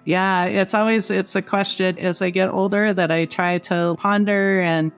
Yeah, it's a question as I get older that I try to ponder and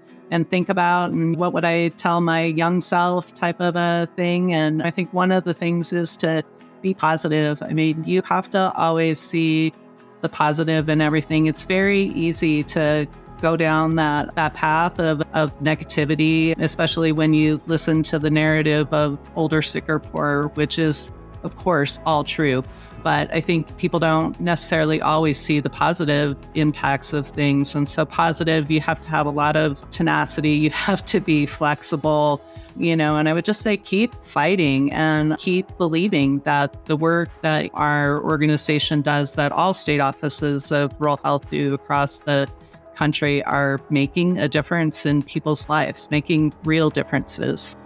think about, and what would I tell my young self type of a thing. And I think one of the things is to be positive. I mean, you have to always see the positive in everything. It's very easy to go down that path of negativity, especially when you listen to the narrative of older, sicker, poorer, which is, of course, all true. But I think people don't necessarily always see the positive impacts of things. And so positive, you have to have a lot of tenacity. You have to be flexible, and I would just say keep fighting and keep believing that the work that our organization does, that all state offices of rural health do across the country, are making a difference in people's lives, making real differences.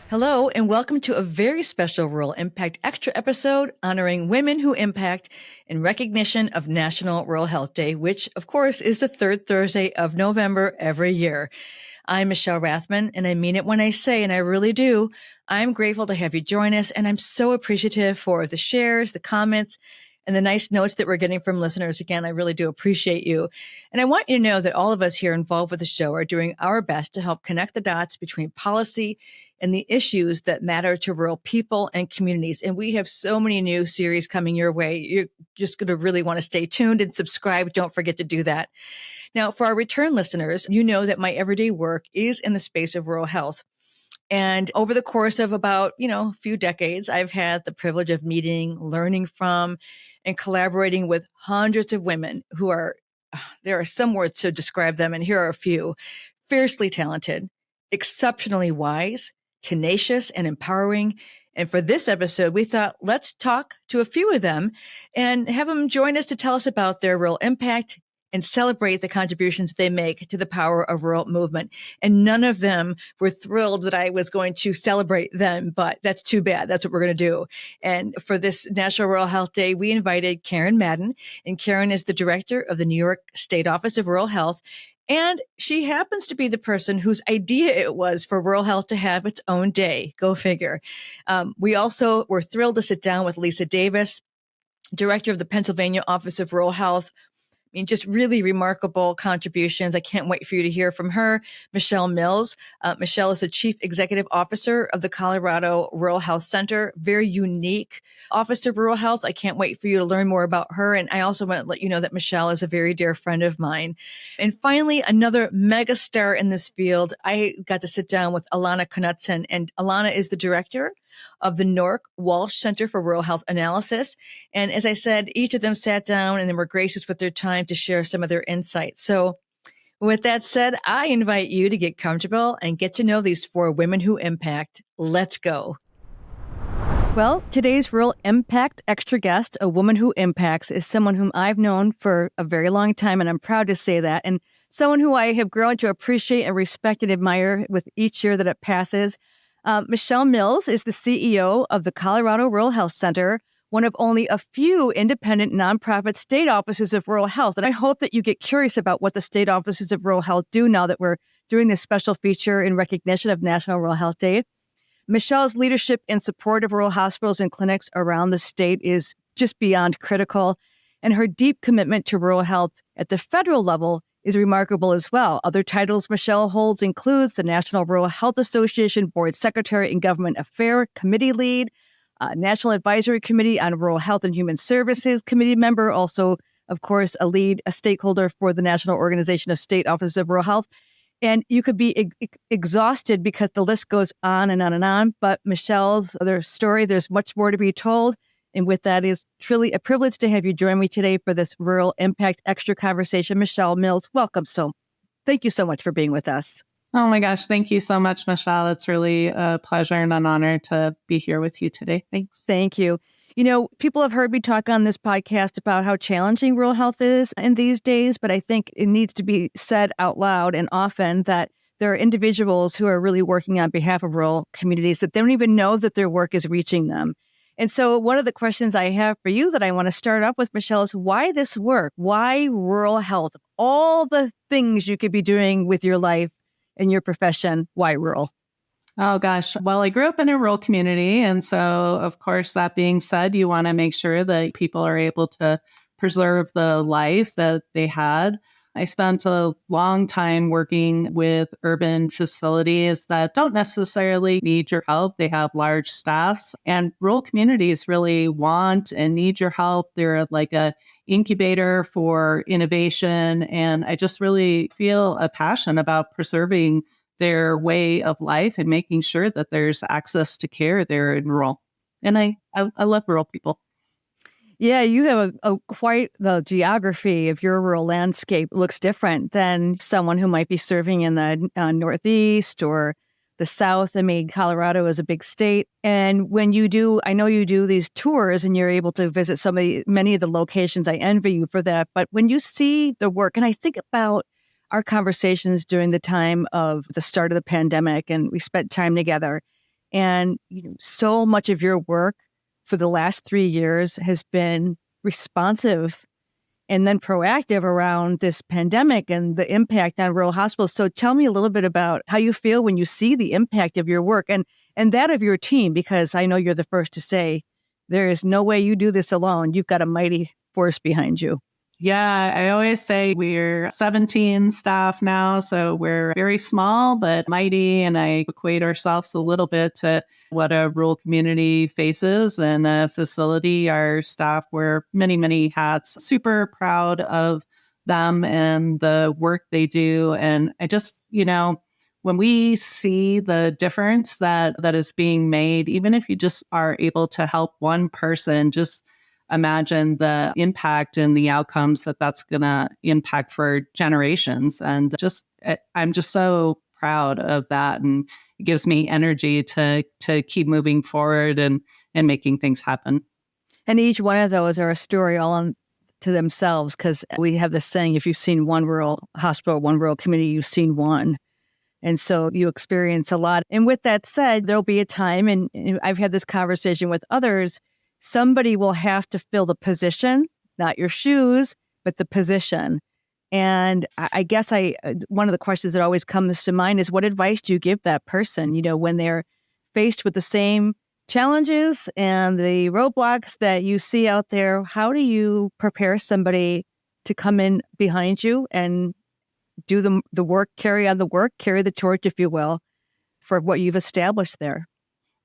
Hello, and welcome to a very special Rural Impact Extra episode honoring women who impact in recognition of National Rural Health Day, which, of course, is the third Thursday of November every year. I'm Michelle Rathman, and I mean it when I say, and I really do, I'm grateful to have you join us, and I'm so appreciative for the shares, the comments, and the nice notes that we're getting from listeners. Again, I really do appreciate you. And I want you to know that all of us here involved with the show are doing our best to help connect the dots between policy and the issues that matter to rural people and communities. And we have so many new series coming your way. You're just going to really want to stay tuned and subscribe. Don't forget to do that. Now, for our return listeners, you know that my everyday work is in the space of rural health. And over the course of about, a few decades, I've had the privilege of meeting, learning from, and collaborating with hundreds of women there are some words to describe them, and here are a few: fiercely talented, exceptionally wise, tenacious, and empowering. And for this episode, we thought, let's talk to a few of them and have them join us to tell us about their rural impact and celebrate the contributions they make to the power of rural movement. And none of them were thrilled that I was going to celebrate them, but that's too bad. That's what we're going to do. And for this National Rural Health Day, we invited Karen Madden, and Karen is the director of the New York State Office of Rural Health. And she happens to be the person whose idea it was for rural health to have its own day. Go figure. We also were thrilled to sit down with Lisa Davis, director of the Pennsylvania Office of Rural Health. I mean, just really remarkable contributions. I can't wait for you to hear from her. Michelle Mills. Michelle is the Chief Executive Officer of the Colorado Rural Health Center. Very unique Office of Rural Health. I can't wait for you to learn more about her. And I also want to let you know that Michelle is a very dear friend of mine. And finally, another mega star in this field. I got to sit down with Alana Knudsen, and Alana is the director of the Nork Walsh Center for Rural Health Analysis. And as I said, each of them sat down and they were gracious with their time to share some of their insights. So with that said, I invite you to get comfortable and get to know these four women who impact. Let's go. Well, today's Rural Impact Extra guest, a woman who impacts, is someone whom I've known for a very long time, and I'm proud to say that, and someone who I have grown to appreciate and respect and admire with each year that it passes. Michelle Mills is the CEO of the Colorado Rural Health Center, one of only a few independent nonprofit state offices of rural health. And I hope that you get curious about what the state offices of rural health do now that we're doing this special feature in recognition of National Rural Health Day. Michelle's leadership and support of rural hospitals and clinics around the state is just beyond critical. And her deep commitment to rural health at the federal level is remarkable as well. Other titles Michelle holds includes the National Rural Health Association Board Secretary and Government Affairs Committee Lead, National Advisory Committee on Rural Health and Human Services Committee member, also, of course, a stakeholder for the National Organization of State Offices of Rural Health. And you could be exhausted because the list goes on and on and on. But Michelle's other story, there's much more to be told. And with that, is truly a privilege to have you join me today for this Rural Impact Extra conversation. Michelle Mills, welcome. Thank you so much for being with us. Oh my gosh, thank you so much, Michelle. It's really a pleasure and an honor to be here with you today. Thanks. Thank you. People have heard me talk on this podcast about how challenging rural health is in these days, but I think it needs to be said out loud and often that there are individuals who are really working on behalf of rural communities that they don't even know that their work is reaching them. And so one of the questions I have for you that I want to start off with, Michelle, is why this work? Why rural health? All the things you could be doing with your life and your profession, why rural? Oh gosh. Well, I grew up in a rural community. And so, of course, that being said, you want to make sure that people are able to preserve the life that they had. I spent a long time working with urban facilities that don't necessarily need your help. They have large staffs, and rural communities really want and need your help. They're like a incubator for innovation. And I just really feel a passion about preserving their way of life and making sure that there's access to care there in rural. And I love rural people. Yeah, you have a quite the geography of your rural landscape looks different than someone who might be serving in the Northeast or the South. I mean, Colorado is a big state. And when you do, I know you do these tours and you're able to visit many of the locations. I envy you for that. But when you see the work, and I think about our conversations during the time of the start of the pandemic, and we spent time together, and so much of your work for the last 3 years has been responsive and then proactive around this pandemic and the impact on rural hospitals. So tell me a little bit about how you feel when you see the impact of your work and that of your team, because I know you're the first to say there is no way you do this alone. You've got a mighty force behind you. Yeah, I always say we're 17 staff now, so we're very small but mighty. And I equate ourselves a little bit to what a rural community faces. And a facility, our staff wear many, many hats. Super proud of them and the work they do. And I just, when we see the difference that is being made, even if you just are able to help one person, just imagine the impact and the outcomes that's going to impact for generations. And I'm just so proud of that. And it gives me energy to keep moving forward and making things happen. And each one of those are a story all on to themselves, because we have this saying, if you've seen one rural hospital, one rural community, you've seen one. And so you experience a lot. And with that said, there'll be a time, and I've had this conversation with others, somebody will have to fill the position, not your shoes, but the position. And I guess one of the questions that always comes to mind is, what advice do you give that person, when they're faced with the same challenges and the roadblocks that you see out there? How do you prepare somebody to come in behind you and do the work, carry on the work, carry the torch, if you will, for what you've established there?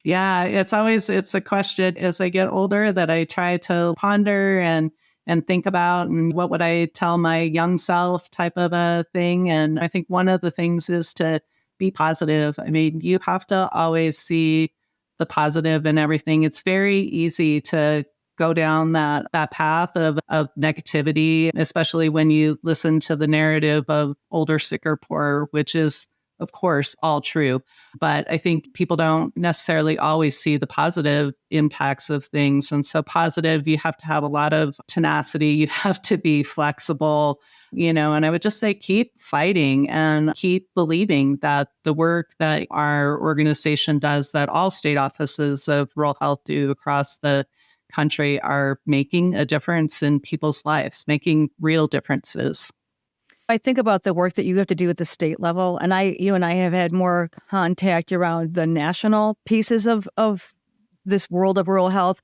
Yeah, it's a question as I get older that I try to ponder and think about, and what would I tell my young self type of a thing. And I think one of the things is to be positive. I mean, you have to always see the positive in everything. It's very easy to go down that path of negativity, especially when you listen to the narrative of older, sicker, poorer, which is, of course, all true. But I think people don't necessarily always see the positive impacts of things. And so positive, you have to have a lot of tenacity. You have to be flexible, and I would just say keep fighting and keep believing that the work that our organization does, that all state offices of rural health do across the country, are making a difference in people's lives, making real differences. I think about the work that you have to do at the state level, and you and I have had more contact around the national pieces of this world of rural health.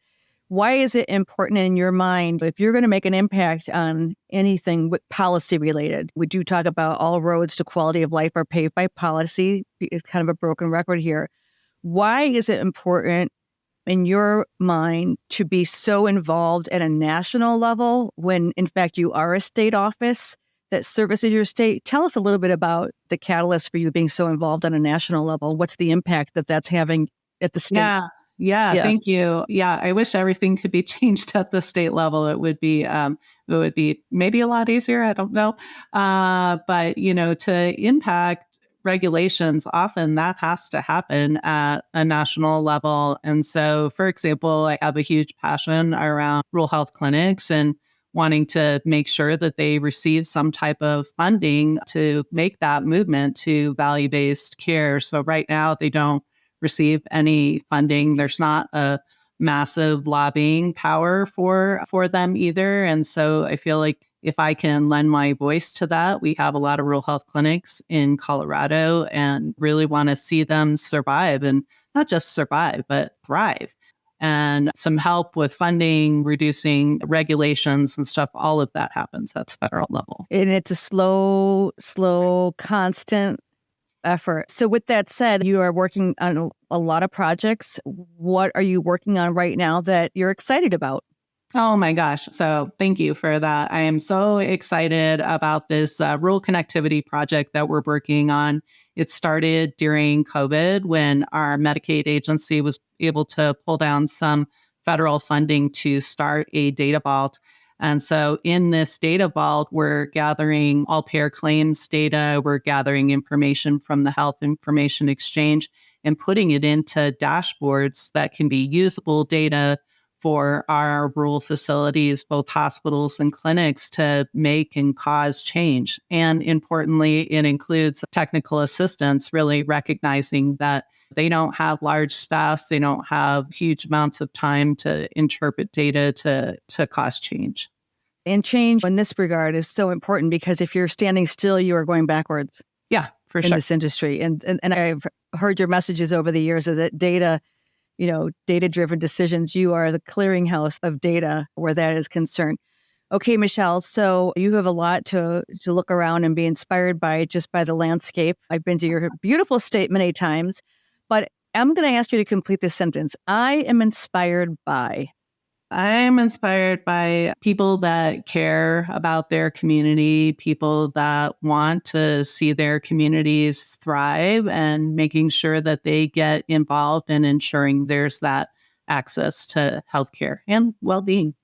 Why is it important in your mind, if you're going to make an impact on anything with policy related? We do talk about all roads to quality of life are paved by policy. It's kind of a broken record here. Why is it important in your mind to be so involved at a national level when, in fact, you are a state office that services your state? Tell us a little bit about the catalyst for you being so involved on a national level. What's the impact that's having at the state? Yeah. Thank you. Yeah, I wish everything could be changed at the state level. It would be maybe a lot easier. I don't know. But to impact regulations, often that has to happen at a national level. And so, for example, I have a huge passion around rural health clinics and wanting to make sure that they receive some type of funding to make that movement to value-based care. So right now they don't receive any funding. There's not a massive lobbying power for them either. And so I feel like if I can lend my voice to that, we have a lot of rural health clinics in Colorado and really want to see them survive, and not just survive, but thrive. And some help with funding, reducing regulations and stuff, all of that happens at the federal level. And it's a slow, constant effort. So with that said, you are working on a lot of projects. What are you working on right now that you're excited about? Oh my gosh. So thank you for that. I am so excited about this rural connectivity project that we're working on. It started during COVID when our Medicaid agency was able to pull down some federal funding to start a data vault. And so in this data vault, we're gathering all payer claims data, we're gathering information from the Health Information Exchange and putting it into dashboards that can be usable data for our rural facilities, both hospitals and clinics, to make and cause change. And importantly, it includes technical assistance, really recognizing that they don't have large staffs, they don't have huge amounts of time to interpret data to cause change. And change in this regard is so important because if you're standing still, you are going backwards. Yeah, for in sure. this industry. And I've heard your messages over the years of that data-driven decisions. You are the clearinghouse of data where that is concerned. Okay, Michelle, so you have a lot to look around and be inspired by just by the landscape. I've been to your beautiful state many times, but I'm going to ask you to complete this sentence. I am inspired by. I'm inspired by people that care about their community, people that want to see their communities thrive, and making sure that they get involved in ensuring there's that access to healthcare and well-being.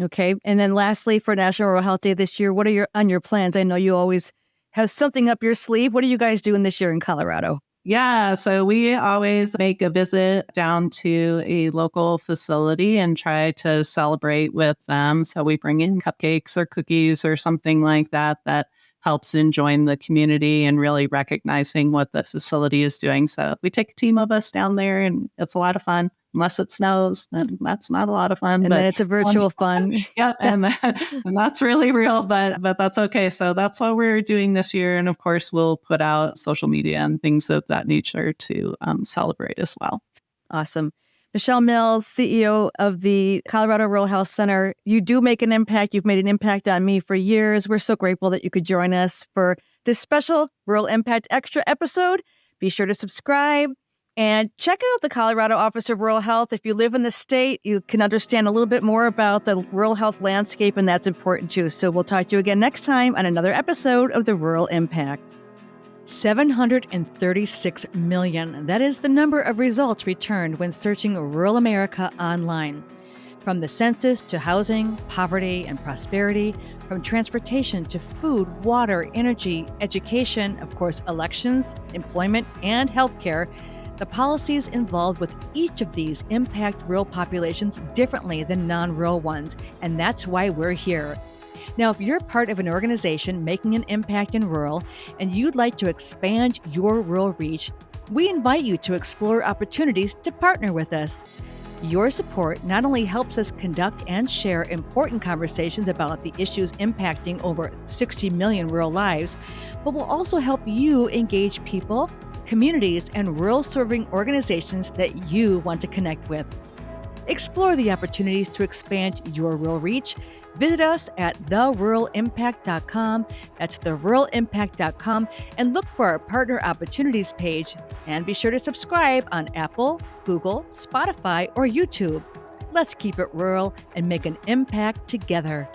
Okay. And then lastly, for National Rural Health Day this year, what are your plans? I know you always have something up your sleeve. What are you guys doing this year in Colorado? Yeah, so we always make a visit down to a local facility and try to celebrate with them. So we bring in cupcakes or cookies or something like that that helps in join the community and really recognizing what the facility is doing. So we take a team of us down there and it's a lot of fun. Unless it snows, then that's not a lot of fun. And then it's a virtual fun. Yeah, and that's really real, but that's okay. So that's what we're doing this year. And of course, we'll put out social media and things of that nature to celebrate as well. Awesome. Michelle Mills, CEO of the Colorado Rural Health Center. You do make an impact. You've made an impact on me for years. We're so grateful that you could join us for this special Rural Impact Extra episode. Be sure to subscribe. And check out the Colorado Office of Rural Health. If you live in the state, you can understand a little bit more about the rural health landscape, and that's important too. So we'll talk to you again next time on another episode of The Rural Impact. 736 million. That is the number of results returned when searching rural America online. From the census to housing, poverty, and prosperity, from transportation to food, water, energy, education, of course, elections, employment, and healthcare, the policies involved with each of these impact rural populations differently than non-rural ones, and that's why we're here. Now, if you're part of an organization making an impact in rural and you'd like to expand your rural reach, we invite you to explore opportunities to partner with us. Your support not only helps us conduct and share important conversations about the issues impacting over 60 million rural lives, but will also help you engage people, communities, and rural-serving organizations that you want to connect with. Explore the opportunities to expand your rural reach. Visit us at theruralimpact.com. That's theruralimpact.com, and look for our partner opportunities page. And be sure to subscribe on Apple, Google, Spotify, or YouTube. Let's keep it rural and make an impact together.